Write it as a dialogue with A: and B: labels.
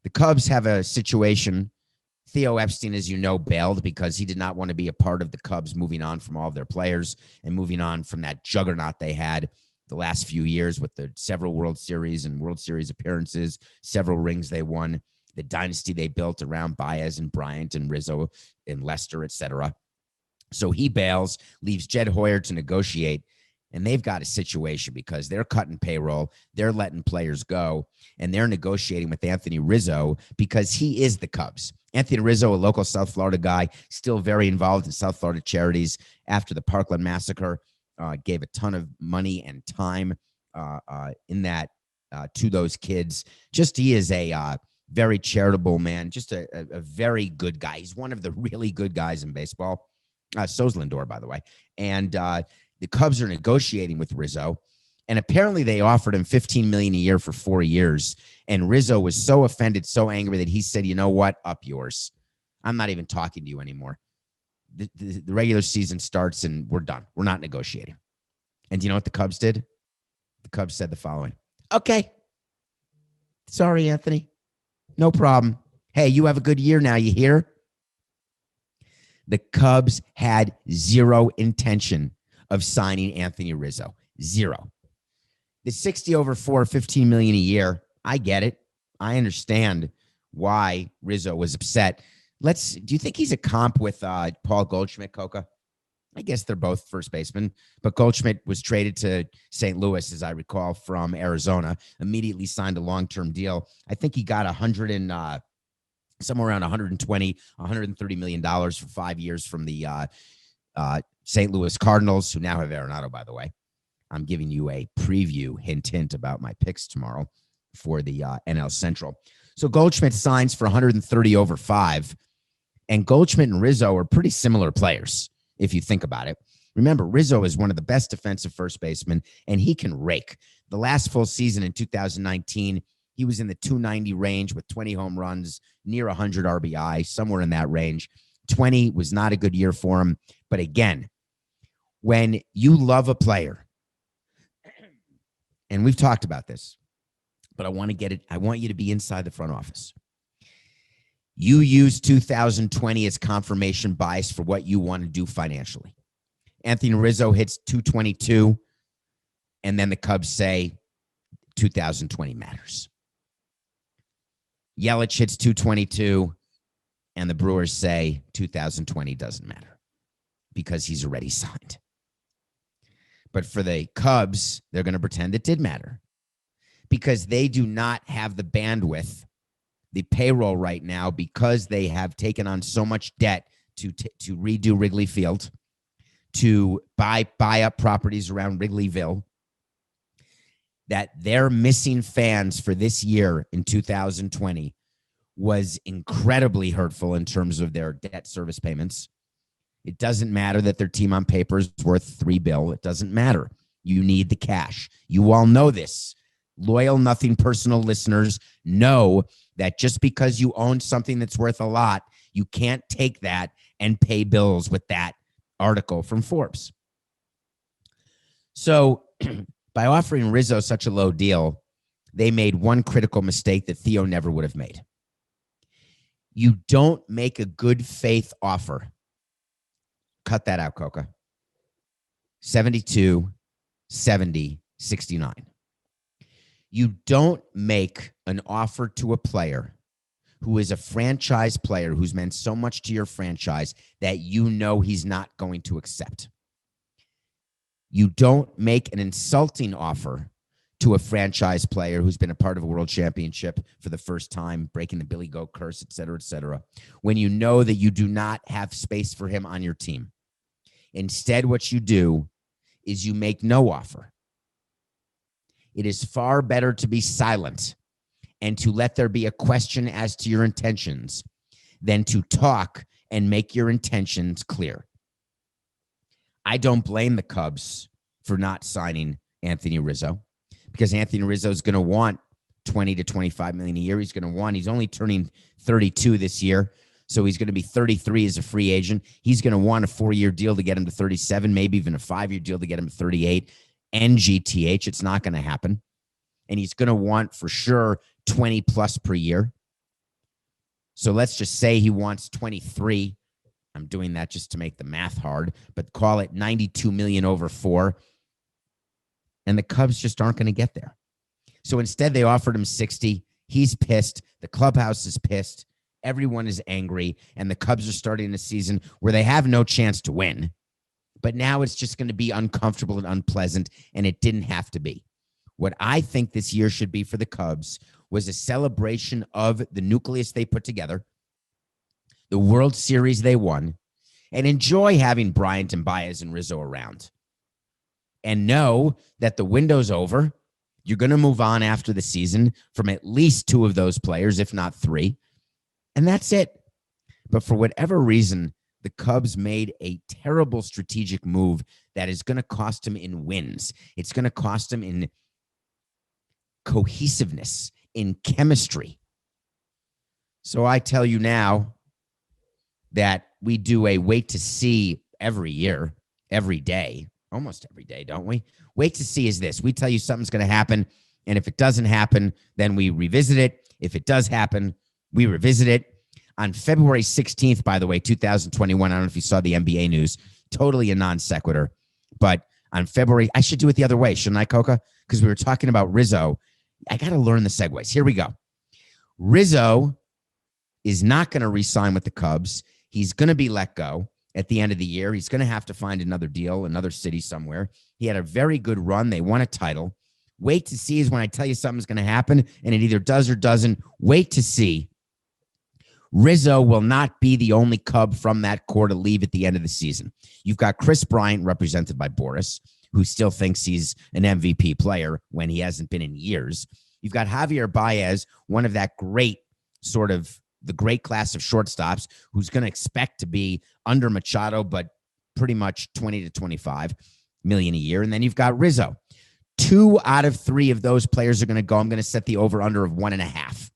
A: The Cubs have a situation. Theo Epstein, as you know, bailed because he did not want to be a part of the Cubs moving on from all of their players and moving on from that juggernaut they had the last few years with the several World Series and World Series appearances, several rings they won, the dynasty they built around Baez and Bryant and Rizzo and Lester, etc. So he bails, leaves Jed Hoyer to negotiate, and they've got a situation because they're cutting payroll, they're letting players go, and they're negotiating with Anthony Rizzo because he is the Cubs. Anthony Rizzo, a local South Florida guy, still very involved in South Florida charities after the Parkland massacre, gave a ton of money and time in that to those kids. Just he is a very charitable man, just a very good guy. He's one of the really good guys in baseball. So's Lindor, by the way. And the Cubs are negotiating with Rizzo, and apparently they offered him $15 million a year for 4 years. And Rizzo was so offended, so angry that he said, "You know what? Up yours. I'm not even talking to you anymore. The regular season starts and we're done. We're not negotiating." And do you know what the Cubs did? The Cubs said the following: "Okay, sorry, Anthony. No problem. Hey, you have a good year now. You hear?" The Cubs had zero intention of signing Anthony Rizzo. Zero. The 60 over 4, $15 million a year, I get it. I understand why Rizzo was upset. Do you think he's a comp with Paul Goldschmidt, Coca? I guess they're both first basemen, but Goldschmidt was traded to St. Louis, as I recall, from Arizona, immediately signed a long-term deal. I think he got somewhere around $120, $130 million for 5 years from the St. Louis Cardinals, who now have Arenado, by the way. I'm giving you a preview, hint, about my picks tomorrow for the NL Central. So Goldschmidt signs for 130 over 5, and Goldschmidt and Rizzo are pretty similar players, if you think about it. Remember, Rizzo is one of the best defensive first basemen, and he can rake. The last full season in 2019, he was in the 290 range with 20 home runs, near 100 RBI, somewhere in that range. 20 was not a good year for him. But again, when you love a player, and we've talked about this, but I want you to be inside the front office. You use 2020 as confirmation bias for what you want to do financially. Anthony Rizzo hits 222, and then the Cubs say 2020 matters. Yelich hits 222, and the Brewers say 2020 doesn't matter because he's already signed. But for the Cubs, they're going to pretend it did matter because they do not have the bandwidth, the payroll right now, because they have taken on so much debt to redo Wrigley Field, to buy up properties around Wrigleyville, that they're missing fans for this year in 2020 was incredibly hurtful in terms of their debt service payments. It doesn't matter that their team on paper is worth $3 billion. It doesn't matter. You need the cash. You all know this. Loyal, nothing personal listeners know that just because you own something that's worth a lot, you can't take that and pay bills with that article from Forbes. So by offering Rizzo such a low deal, they made one critical mistake that Theo never would have made. You don't make a good faith offer. Cut that out, Coca. 72, 70, 69. You don't make an offer to a player who is a franchise player who's meant so much to your franchise that you know he's not going to accept. You don't make an insulting offer to a franchise player who's been a part of a world championship for the first time, breaking the Billy Goat curse, et cetera, when you know that you do not have space for him on your team. Instead, what you do is you make no offer. It is far better to be silent and to let there be a question as to your intentions than to talk and make your intentions clear. I don't blame the Cubs for not signing Anthony Rizzo because Anthony Rizzo is going to want $20 to $25 million a year. He's only turning 32 this year, so he's going to be 33 as a free agent. He's going to want a 4-year deal to get him to 37, maybe even a 5-year deal to get him to 38. And GTH, it's not going to happen. And he's going to want for sure 20 plus per year. So let's just say he wants 23. I'm doing that just to make the math hard, but call it 92 million over 4. And the Cubs just aren't going to get there. So instead, they offered him 60. He's pissed. The clubhouse is pissed. Everyone is angry. And the Cubs are starting a season where they have no chance to win. But now it's just going to be uncomfortable and unpleasant, and it didn't have to be. What I think this year should be for the Cubs was a celebration of the nucleus they put together, the World Series they won, and enjoy having Bryant and Baez and Rizzo around. And know that the window's over. You're going to move on after the season from at least 2 of those players, if not 3. And that's it. But for whatever reason, the Cubs made a terrible strategic move that is going to cost them in wins. It's going to cost them in cohesiveness, in chemistry. So I tell you now that we do a wait to see every year, every day, almost every day, don't we? Wait to see is this. We tell you something's going to happen, and if it doesn't happen, then we revisit it. If it does happen, we revisit it. On February 16th, by the way, 2021, I don't know if you saw the NBA news, totally a non sequitur, but on February, I should do it the other way, shouldn't I, Coca? Because we were talking about Rizzo. I got to learn the segues. Here we go. Rizzo is not going to re-sign with the Cubs. He's going to be let go at the end of the year. He's going to have to find another deal, another city somewhere. He had a very good run. They won a title. Wait to see is when I tell you something's going to happen, and it either does or doesn't. Wait to see. Rizzo will not be the only Cub from that core to leave at the end of the season. You've got Chris Bryant, represented by Boris, who still thinks he's an MVP player when he hasn't been in years. You've got Javier Baez, one of that great sort of the great class of shortstops, who's going to expect to be under Machado, but pretty much 20 to 25 million a year. And then you've got Rizzo. 2 out of 3 of those players are going to go. I'm going to set the over-under of 1.5.